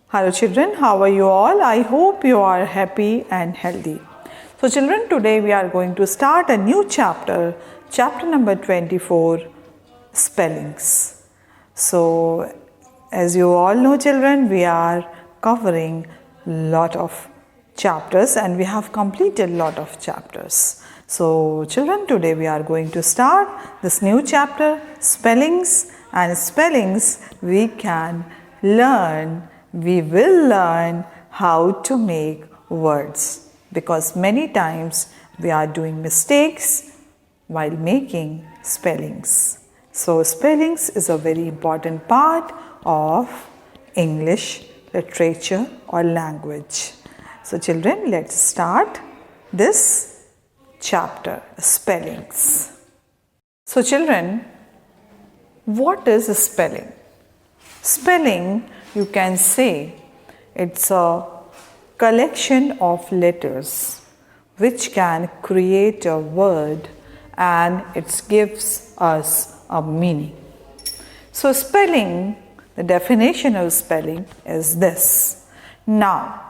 Hello children, how are you all? I hope you are happy and healthy. So children, today we are going to start a new chapter, chapter number 24, spellings. So as you all know children, we are covering lot of chapters and we have completed lot of chapters. So children, today we are going to start this new chapter, spellings, and spellings we will learn how to make words, because many times we are doing mistakes while making spellings. So spellings is a very important part of English literature or language. So children, let's start this chapter, spellings. So children, what is a spelling? Spelling, you can say, it's a collection of letters which can create a word and it gives us a meaning. So spelling, the definition of spelling is this. Now,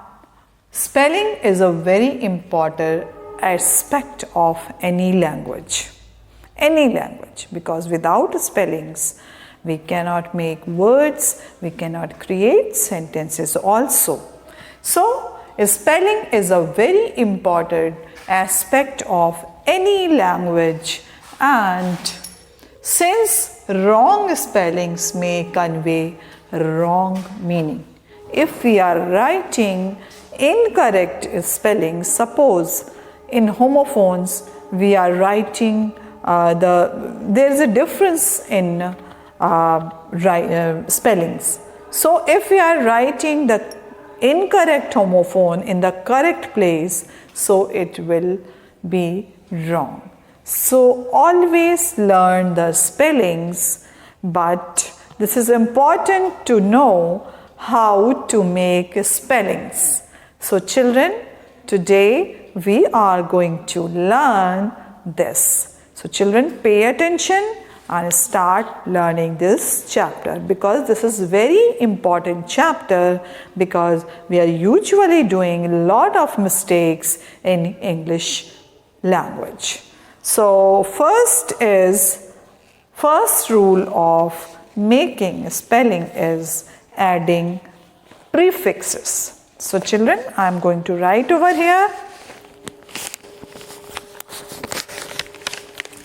spelling is a very important aspect of any language, because without spellings, we cannot make words, we cannot create sentences also. So, spelling is a very important aspect of any language, and since wrong spellings may convey wrong meaning. If we are writing incorrect spellings, suppose in homophones we are writing there is a difference in spellings. So if we are writing the incorrect homophone in the correct place, so it will be wrong. So always learn the spellings, but this is important to know how to make spellings. So children, today we are going to learn this. So children, pay attention and start learning this chapter, because this is very important chapter, because we are usually doing a lot of mistakes in English language. So first rule of making spelling is adding prefixes. So children, I am going to write over here.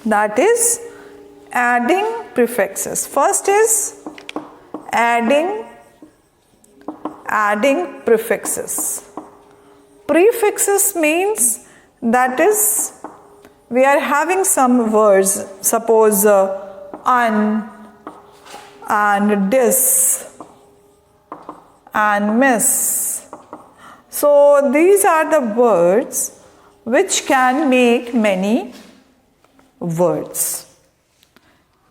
That is adding prefixes. First is adding prefixes. Prefixes means that is we are having some words, suppose un and dis and miss. So these are the words which can make many words.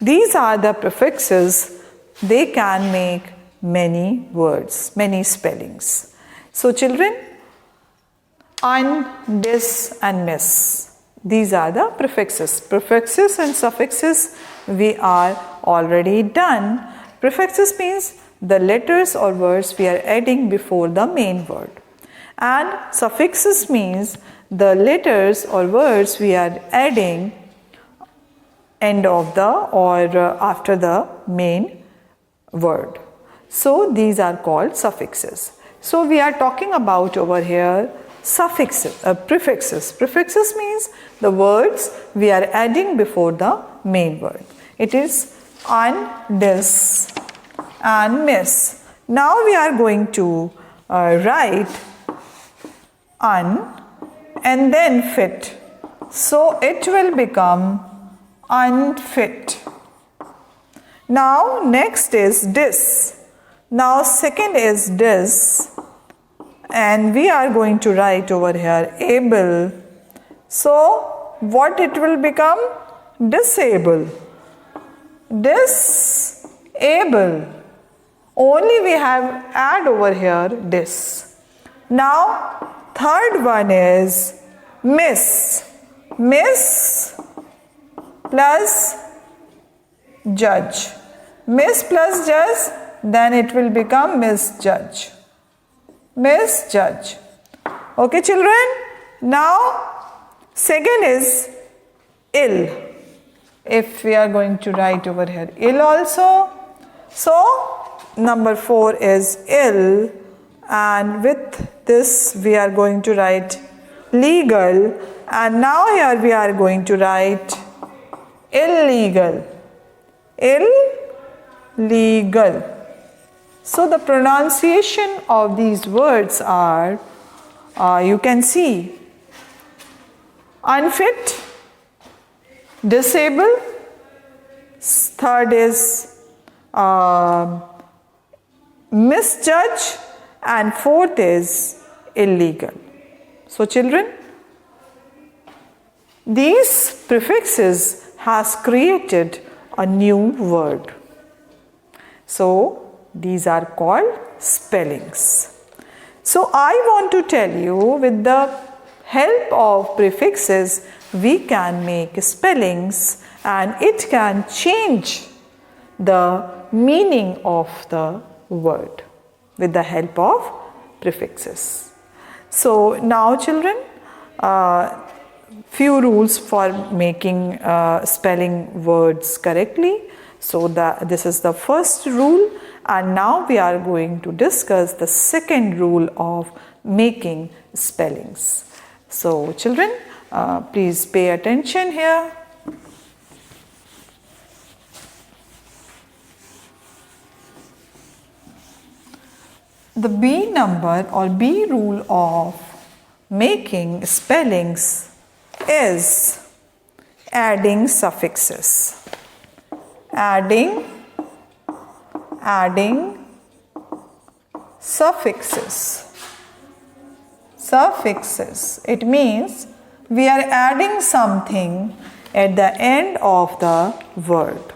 These are the prefixes, they can make many words, many spellings. So children, un, dis and miss, these are the prefixes. Prefixes and suffixes we are already done. Prefixes means the letters or words we are adding before the main word. And suffixes means the letters or words we are adding end of the or after the main word. So these are called suffixes. So we are talking about over here suffixes, prefixes. Prefixes means the words we are adding before the main word. It is un, dis and miss. Now we are going to write un and then fit. So it will become unfit. Now next is dis. Now second is dis, and we are going to write over here able. So what it will become? Disable. Disable. Only we have add over here dis. Now third one is miss. Miss plus judge. Miss plus judge, then it will become misjudge. misjudge. Okay children, now second is ill. If we are going to write over here ill also, so number 4 is ill, and with this we are going to write legal, and now here we are going to write illegal. Illegal. So the pronunciation of these words are, you can see, unfit, disabled, third is misjudge, and fourth is illegal. So children, these prefixes has created a new word. So these are called spellings. So I want to tell you, with the help of prefixes we can make spellings, and it can change the meaning of the word with the help of prefixes. So now children, few rules for making spelling words correctly. So this is the first rule, and now we are going to discuss the second rule of making spellings. So children, please pay attention here. The B number or B rule of making spellings is adding suffixes. Adding suffixes. Suffixes. It means we are adding something at the end of the word.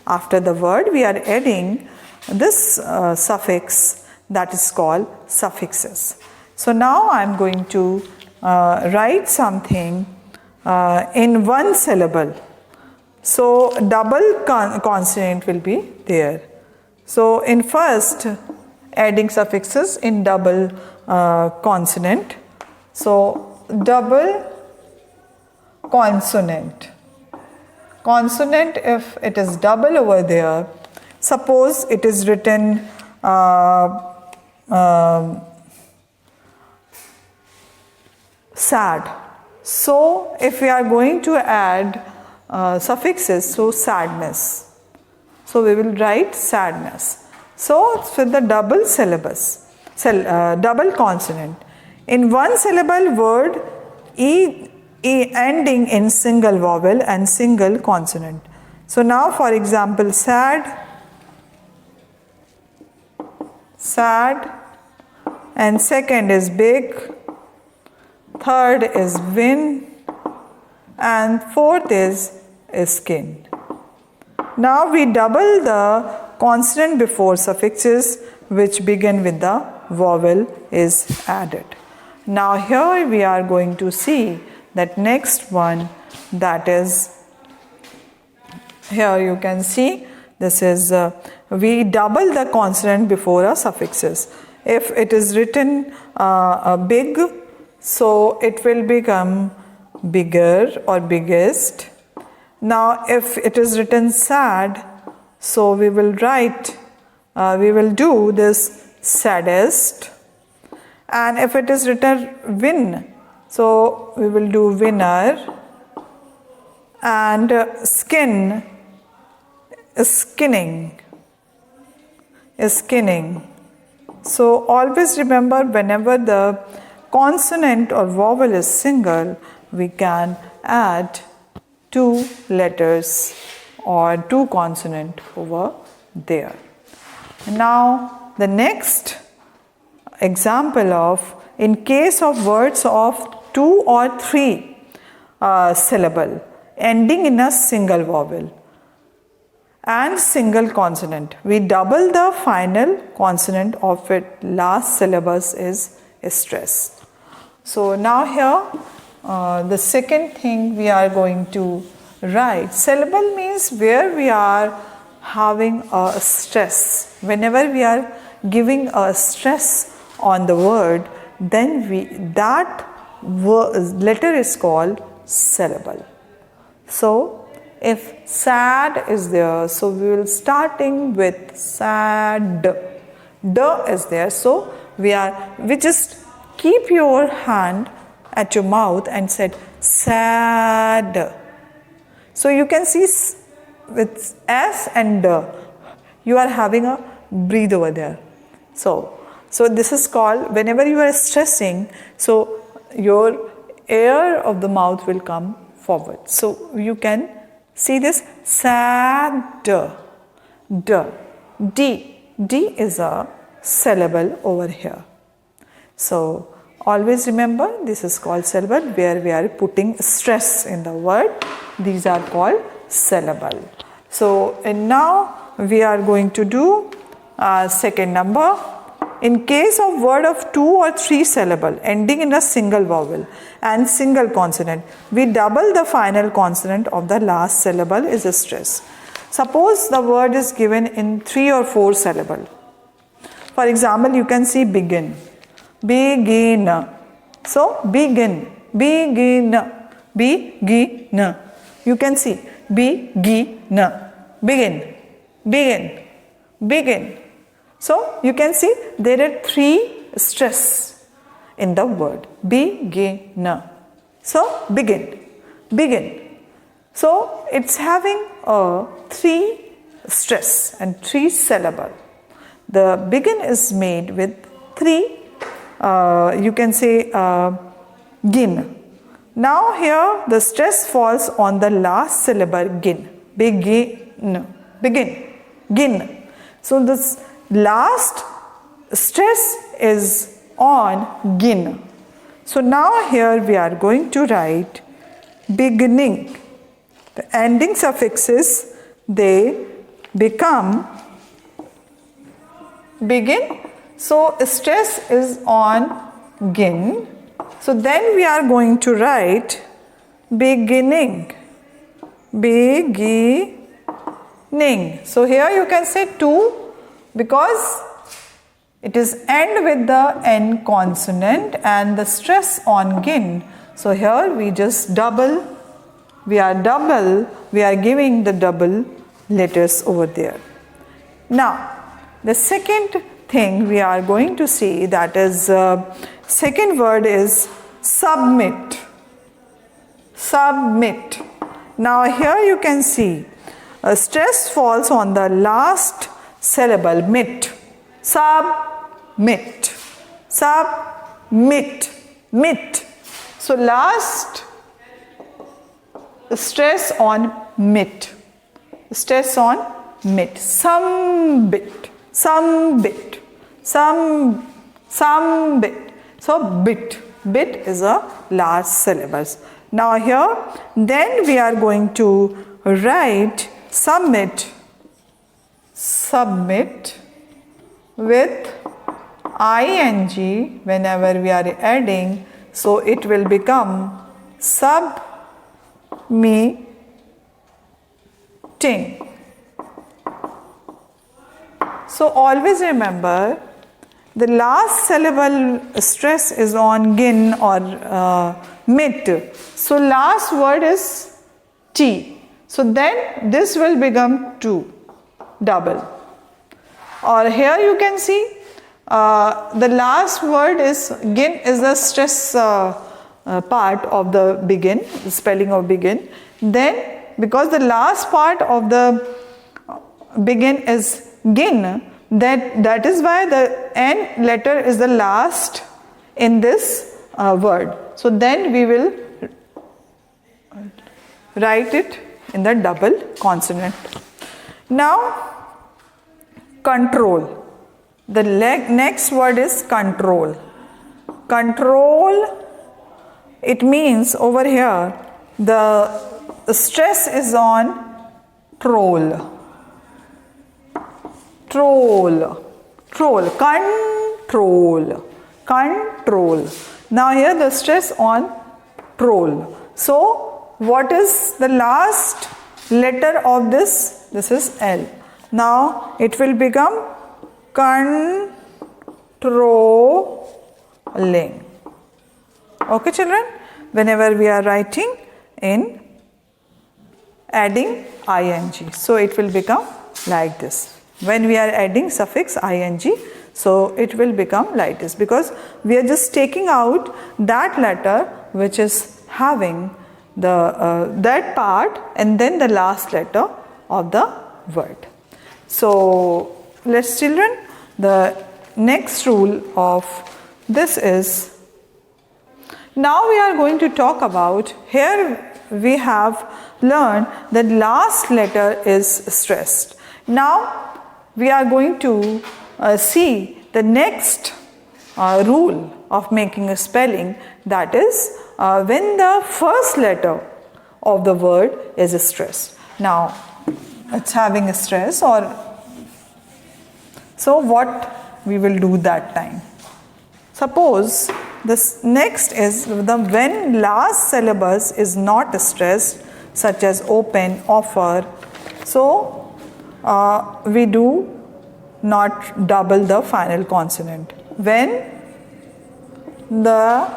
After the word we are adding this suffix, that is called suffixes. So now I am going to write something in one syllable. So double consonant will be there. So in first, adding suffixes in double consonant. So double consonant. Consonant, if it is double over there, suppose it is written sad. So if we are going to add suffixes, so sadness. So we will write sadness. So with the double syllabus, double consonant. In one syllable word, ending in single vowel and single consonant. So now for example, sad, and second is big, third is win, and fourth is skin. Now we double the consonant before suffixes which begin with the vowel is added. Now here we are going to see that next one, that is, here you can see this is we double the consonant before our suffixes. If it is written big, so it will become bigger or biggest. Now if it is written sad, so we will write, we will do this saddest. And if it is written win, so we will do winner. And skin, skinning. So always remember, whenever the consonant or vowel is single, we can add 2 letters or 2 consonant over there. Now the next example of, in case of words of 2 or 3 syllable ending in a single vowel and single consonant, we double the final consonant of it last syllabus is stressed. So now here the second thing we are going to write, syllable means where we are having a stress. Whenever we are giving a stress on the word, then that letter is called syllable. So if sad is there, so we will starting with sad. D is there, so we just keep your hand at your mouth and said sad. So you can see with S and D, you are having a breathe over there. So this is called, whenever you are stressing, so your air of the mouth will come forward. So you can see this sad. D is a syllable over here. So always remember, this is called syllable, where we are putting stress in the word. These are called syllable. So and now we are going to do second number. In case of word of 2 or 3 syllable ending in a single vowel and single consonant, we double the final consonant of the last syllable is a stress. Suppose the word is given in 3 or 4 syllable. For example, you can see begin. Begin. So begin. Begin. Begin. You can see begin. Begin. Begin. Begin. So you can see there are 3 stress in the word. Begin. So begin. Begin. So it's having a 3 stress and 3 syllable. The begin is made with 3, you can say gin. Now here the stress falls on the last syllable gin. Begin. Begin. Gin. So this last stress is on gin. So now here we are going to write beginning. The ending suffixes, they become begin. So stress is on gin. So then we are going to write beginning. Beginning. So here you can say 2 because it is end with the N consonant and the stress on gin. So here we just double. We are giving the double letters over there. Now the second thing we are going to see, that is second word is submit. Submit. Now here you can see a stress falls on the last syllable mit. Submit. Submit. Mit. So last stress on mit. Stress on mit. Some bit. Some bit. Some bit. So bit. Bit is a last syllables. Now here then we are going to write submit. Submit with ing whenever we are adding, so it will become submitting. So always remember the last syllable stress is on gin or mit. So last word is T. So then this will become 2, double. Or here you can see the last word is gin is the stress part of the begin, the spelling of begin. Then because the last part of the begin is gin, that is why the N letter is the last in this word. So then we will write it in the double consonant. Now control. The next word is control. Control, it means over here the stress is on troll. Troll. Troll. Control. Control. Now here the stress on troll. So what is the last letter of this? This is L. Now it will become control. Controlling. Okay, children? Whenever we are writing in adding ing, so it will become like this. When we are adding suffix ing, so it will become like this, because we are just taking out that letter which is having the that part and then the last letter of the word. So let's, children, the next rule of this is, now we are going to talk about, here we have learned that last letter is stressed. Now we are going to see the next rule of making a spelling, that is when the first letter of the word is stressed. Now it's having a stress, or so what we will do that time. Suppose this next is the when last syllabus is not stressed, such as open, offer. So we do not double the final consonant. When the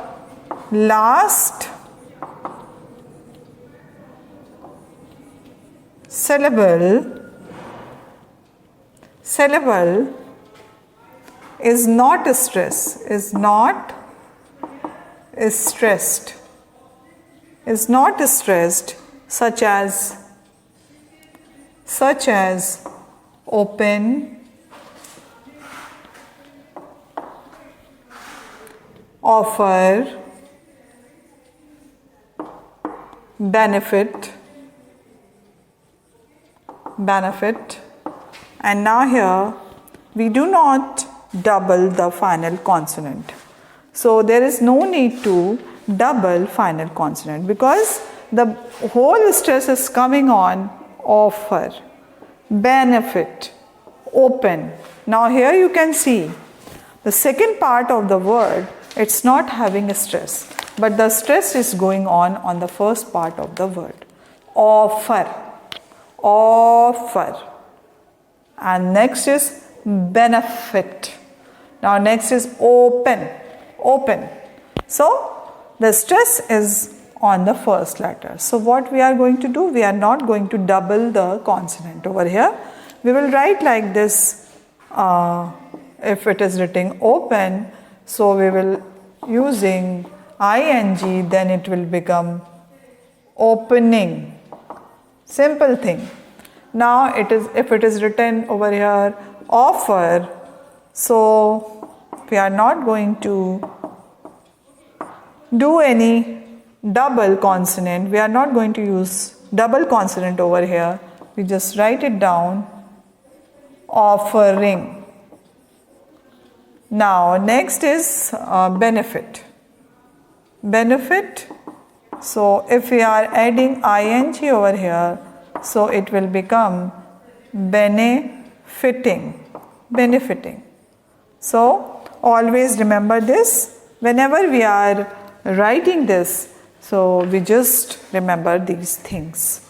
last syllable is not stressed, such as open, offer, benefit, and now here we do not double the final consonant. So there is no need to double final consonant, because the whole stress is coming on offer, benefit, open. Now here you can see the second part of the word, it's not having a stress, but the stress is going on the first part of the word. Offer, and next is benefit. Now next is open. So the stress is on the first letter. So what we are going to do, we are not going to double the consonant over here. We will write like this. If it is written open, so we will using ing, then it will become opening. Simple thing. Now if it is written over here offer, so we are not going to do any double consonant. We are not going to use double consonant over here. We just write it down, offering. Now next is benefit. So if we are adding ing over here, so it will become benefiting. So always remember this. Whenever we are writing this, so we just remember these things.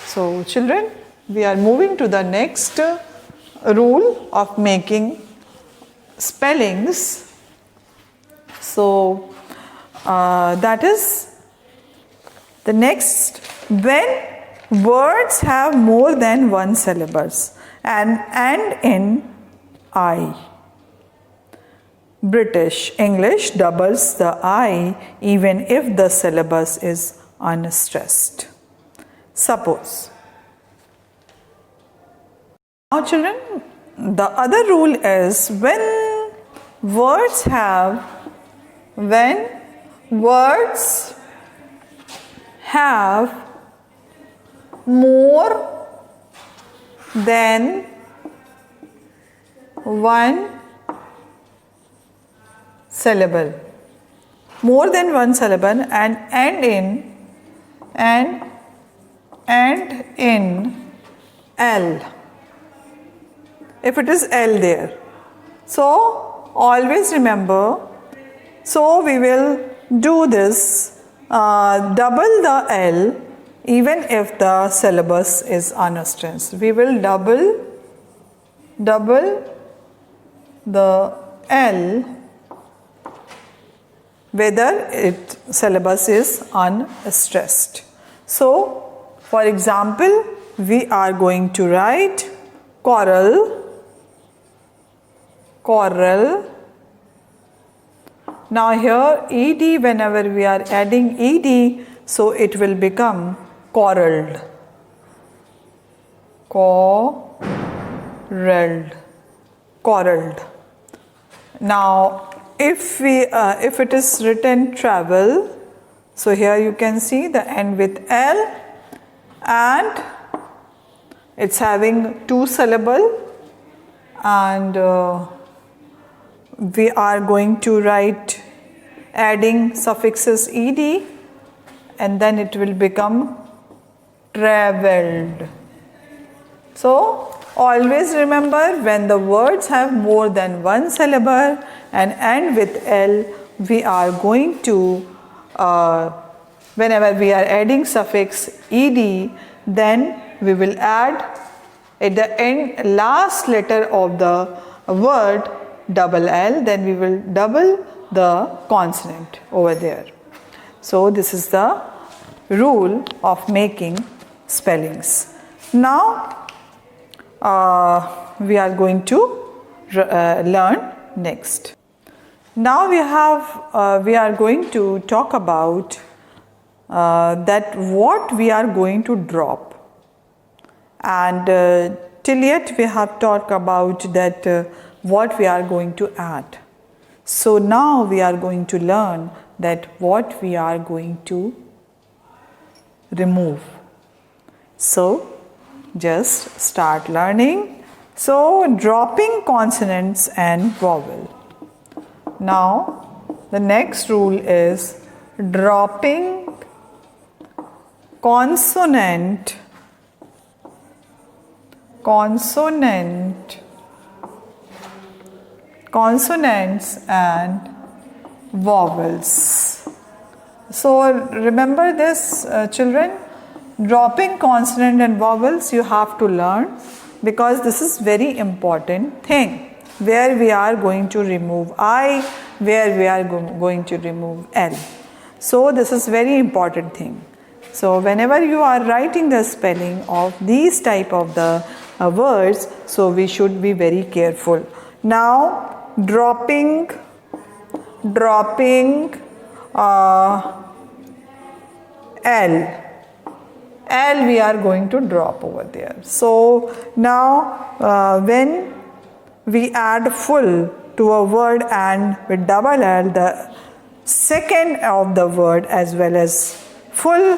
So children, we are moving to the next rule of making spellings. So that is the next, when words have more than one syllables and end in I. British English doubles the I even if the syllabus is unstressed. Suppose. Now children, the other rule is when words have more than one syllable, and end in L. If it is L there, so always remember, so we will do this, double the L even if the syllabus is unstressed. We will double the L whether its syllabus is unstressed. So, for example, we are going to write coral. Now here ed, whenever we are adding ed, so it will become coralled. Coralled. Now if it is written travel, so here you can see the end with L and it's having 2 syllable, and we are going to write adding suffixes ed, and then it will become traveled. So always remember, when the words have more than 1 syllable and end with L, we are going to, whenever we are adding suffix ed, then we will add at the end last letter of the word double L, then we will double the consonant over there. So this is the rule of making spellings. Now we are going to learn next. Now we are going to talk about that what we are going to drop, and till yet we have talked about that what we are going to add. So now we are going to learn that what we are going to remove. So just start learning. So dropping consonants and vowel. Now the next rule is dropping consonants and vowels. So remember this, children, dropping consonant and vowels you have to learn, because this is very important thing, where we are going to remove I, where we are going to remove L. So this is very important thing. So whenever you are writing the spelling of these type of the words, so we should be very careful. Now dropping L we are going to drop over there. So now when we add full to a word and with double L, the second of the word as well as full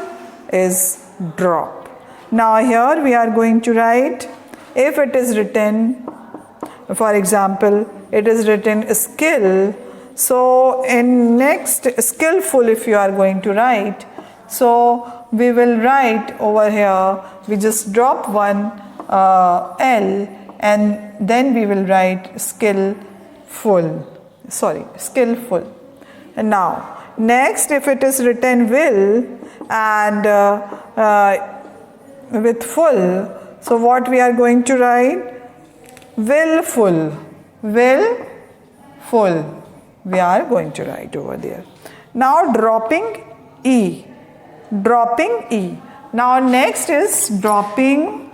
is drop. Now here we are going to write, if it is written, for example, it is written skill, so in next skillful if you are going to write, so we will write over here, we just drop one L and then we will write skillful. And now next, if it is written will and with full, so what we are going to write? Willful. We are going to write over there. Now dropping E. Now next is dropping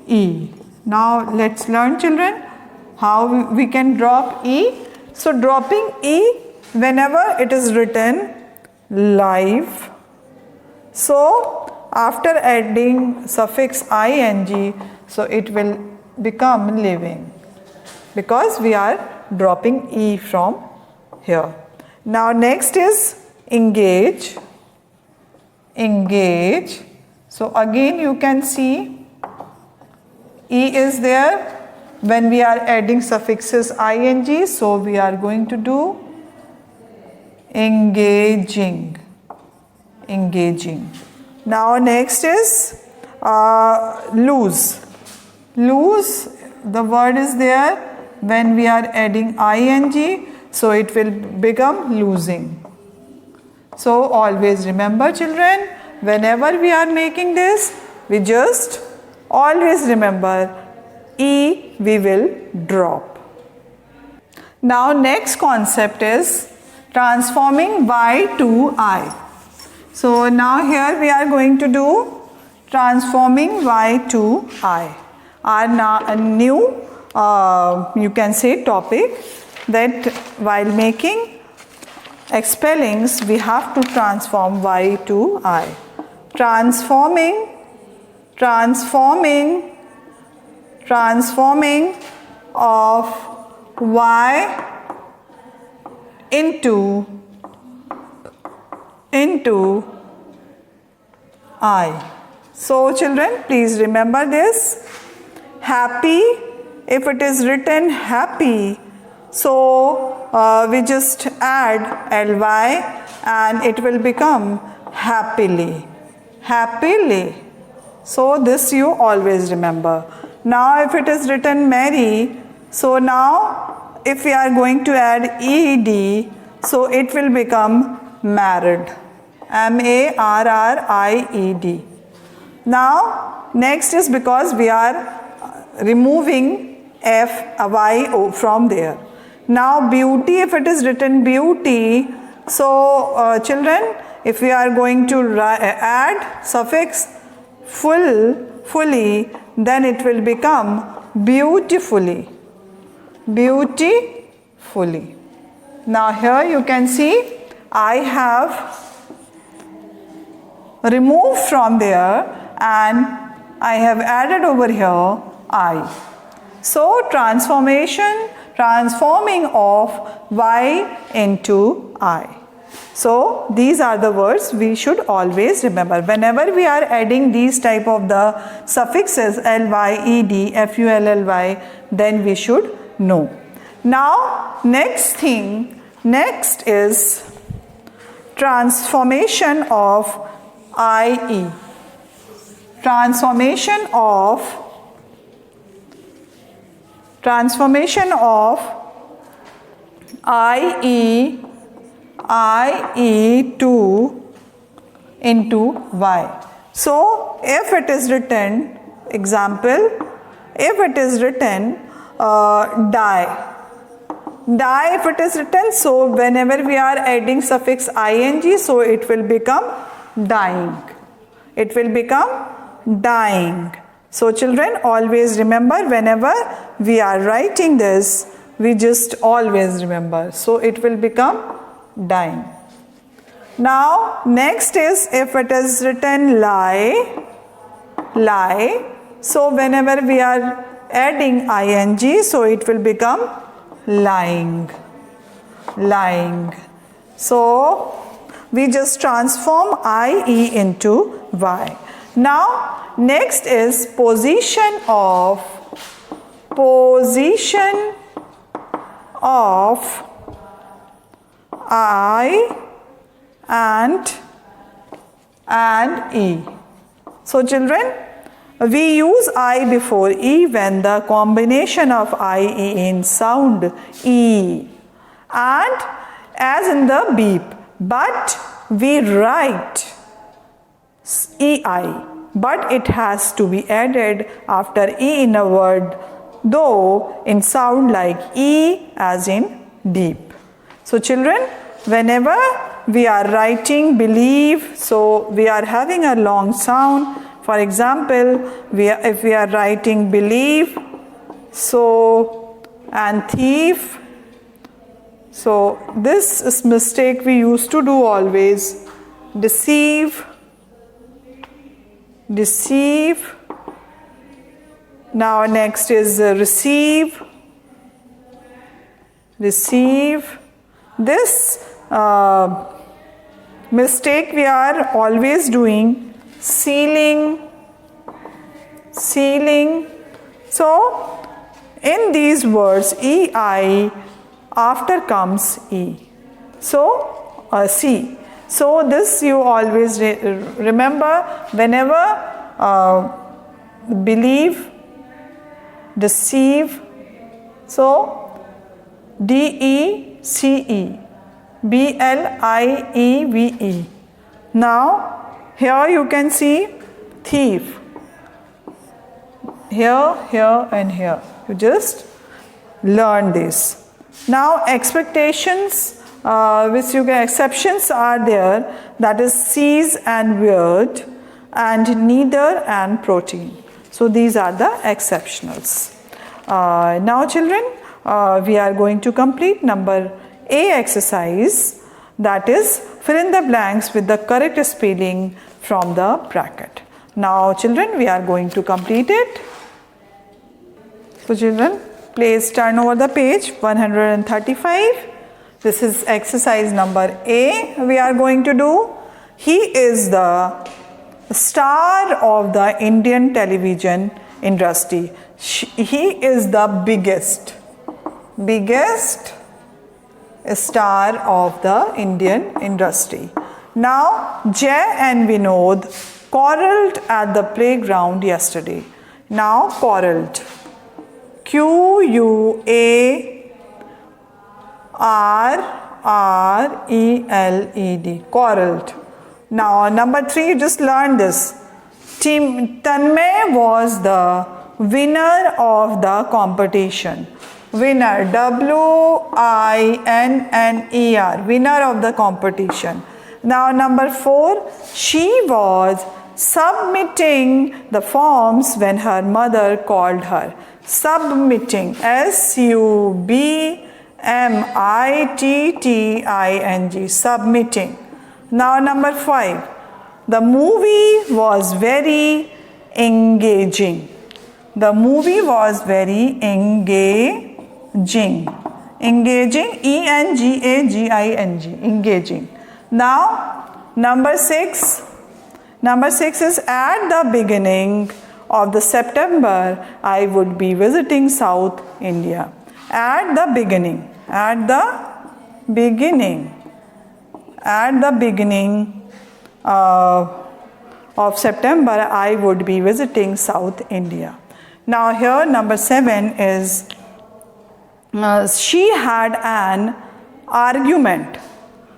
E. Now let's learn, children, how we can drop E. So dropping E, whenever it is written live, so after adding suffix ing, so it will become living, because we are dropping E from here. Now next is engage. So again you can see E is there when we are adding suffixes ing, so we are going to do engaging. Now next is lose. The word is there when we are adding ing, so it will become losing. So always remember, children, whenever we are making this, we just always remember E we will drop. Now next concept is transforming Y to I. So now here we are going to do transforming Y to I. Our new you can say topic, that while making expellings we have to transform Y to I. Transforming of Y into I. So children, please remember this. Happy, if it is written happy, so we just add ly and it will become happily. Happily. So this you always remember. Now if it is written merry, so now if we are going to add ed, so it will become married. married. Now next is, because we are removing y from there. Now beauty, if it is written beauty, so children, if we are going to add suffix fully, then it will become beautifully. Beautifully. Now here you can see I have removed from there and I have added over here I. So transforming of Y into I. So these are the words we should always remember. Whenever we are adding these type of the suffixes ly, ed, full, then we should know. Now next is transformation of ie. Transformation of ie into y. So if it is written, example, if it is written die, if it is written, so whenever we are adding suffix ing, so it will become dying. It will become dying. So children, always remember, whenever we are writing this, we just always remember. So it will become dying. Now next is, if it is written lie, so whenever we are adding ing, so it will become lying. So we just transform ie into y. Now next is position of I and E. So children, we use I before E when the combination of I, E in sound E, and as in the beep, but we write EI, but it has to be added after E in a word, though in sound like E as in deep. So children, whenever we are writing believe, so we are having a long sound. For example, if we are writing believe, so, and thief, so this is mistake we used to do always. Deceive. Now next is receive. This mistake we are always doing. Sealing. So in these words, EI, after comes E. So C. So this you always remember, whenever believe, deceive, so DECE, BLIEVE. Now here you can see thief. here, here and here. You just learn this. Now expectations, which you get exceptions are there, that is sees and weird and neither and protein. So these are the exceptionals. Now children, we are going to complete number A exercise, that is fill in the blanks with the correct spelling from the bracket. Now children, we are going to complete it. So children, please turn over the page 135. This is exercise number A we are going to do. He is the star of the Indian television industry. He is the biggest star of the Indian industry. Now Jay and Vinod quarreled at the playground yesterday. Now quarreled, Q-U-A-R-R-E-L-E-D, quarreled. Now number 3, you just learned this. Team Tanmay was the winner of the competition. Winner, W-I-N-N-E-R, winner of the competition. Now number 4, she was submitting the forms when her mother called her. Submitting, S-U-B-M-I-T-T-I-N-G, submitting. Now number 5, the movie was very engaging. The movie was very engaging. Engaging, E-N-G-A-G-I-N-G, engaging. Now number 6 is at the beginning of the September I would be visiting South India. At the beginning of September I would be visiting South India. Now here number 7 is she had an argument.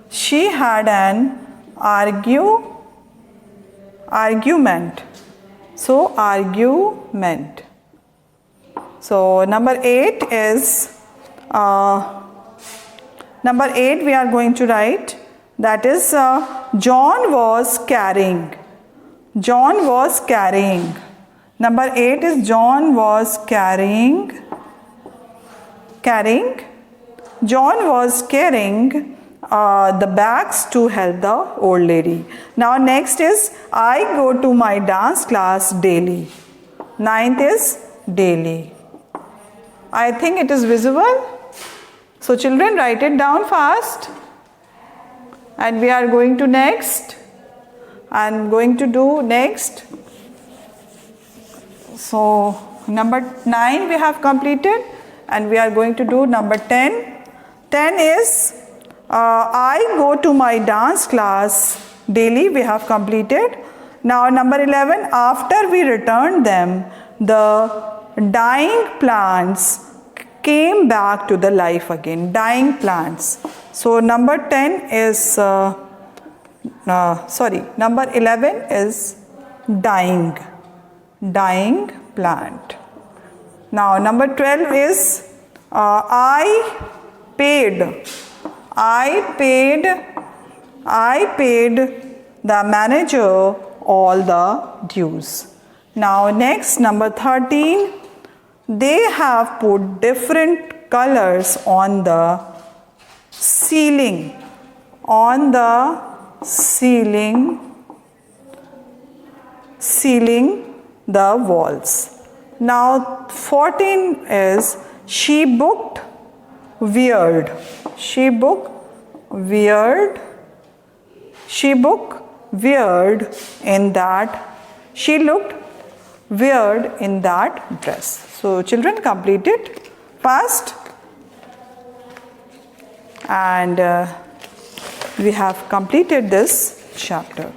She had an argument. So argument. So number 8 is number 8 we are going to write, that is John was carrying. John was carrying. Number 8 is John was carrying. John was carrying the bags to help the old lady. Now next is I go to my dance class daily. 9th is daily. I think it is visible. So children, write it down fast. And we are going to next. I'm going to do next. So number 9 we have completed and we are going to do number 10. 10 is I go to my dance class daily, we have completed. Now number 11, after we returned them, the dying plants came back to the life again. Dying plants. So number 10 is, number 11 is dying plant. Now number 12 is I paid the manager all the dues. Now next, number 13, they have put different colors on the ceiling. The walls. Now 14 is she booked weird. She booked weird in that. She looked weird in that dress. So children, complete it fast. And we have completed this chapter.